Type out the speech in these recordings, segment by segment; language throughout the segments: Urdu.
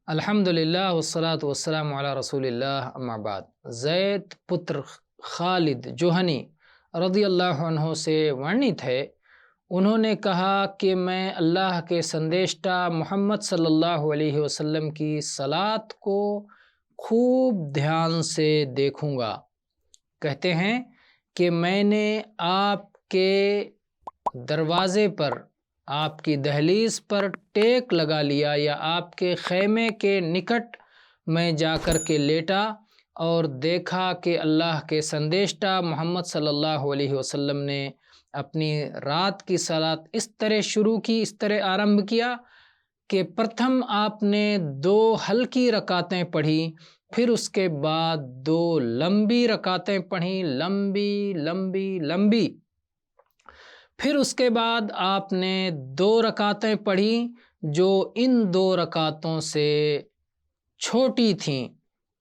الحمدللہ والصلاة والسلام علی رسول اللہ اما بعد۔ زید پتر خالد جوہنی رضی اللہ عنہ سے ورنت ہے، انہوں نے کہا کہ میں اللہ کے سندیشٹا محمد صلی اللہ علیہ وسلم کی صلاۃ کو خوب دھیان سے دیکھوں گا۔ کہتے ہیں کہ میں نے آپ کے دروازے پر، آپ کی دہلیز پر ٹیک لگا لیا یا آپ کے خیمے کے نکٹ میں جا کر کے لیٹا اور دیکھا کہ اللہ کے سندیشٹا محمد صلی اللہ علیہ وسلم نے اپنی رات کی صلاۃ اس طرح شروع کی، اس طرح آرمبھ کیا کہ پرتھم آپ نے 2 ہلکی رکعتیں پڑھی، پھر اس کے بعد 2 لمبی رکعتیں پڑھیں، لمبی لمبی لمبی، پھر اس کے بعد آپ نے 2 رکعتیں پڑھیں جو ان 2 رکعتوں سے چھوٹی تھیں،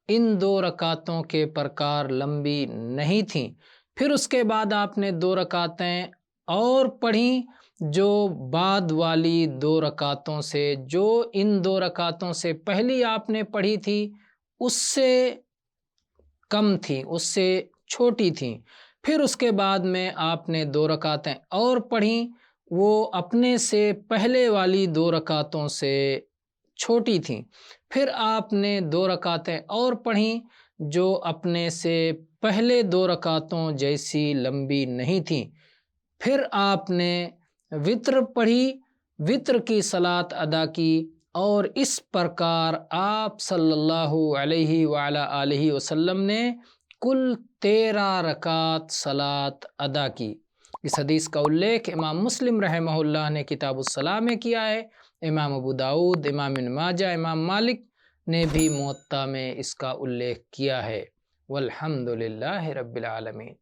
ان 2 رکعتوں کے پرکار لمبی نہیں تھیں۔ پھر اس کے بعد آپ نے 2 رکعتیں اور پڑھیں جو بعد والی 2 رکعتوں سے، جو ان 2 رکعتوں سے پہلی آپ نے پڑھی تھی اس سے کم تھیں، اس سے چھوٹی تھیں۔ پھر اس کے بعد میں آپ نے 2 رکعتیں اور پڑھیں، وہ اپنے سے پہلے والی 2 رکعتوں سے چھوٹی تھیں۔ پھر آپ نے 2 رکعتیں اور پڑھیں جو اپنے سے پہلے 2 رکعتوں جیسی لمبی نہیں تھیں۔ پھر آپ نے وتر پڑھی، وتر کی صلاۃ ادا کی، اور اس پرکار آپ صلی اللہ علیہ وعلی آلہ وسلم نے کل 13 رکعت صلاۃ ادا کی۔ اس حدیث کا الیکھ امام مسلم رحمہ اللہ نے کتاب الصلاۃ میں کیا ہے، امام ابو داؤد، امام ابن ماجہ، امام مالک نے بھی موطا میں اس کا الیکھ کیا ہے۔ والحمد للہ رب العالمین۔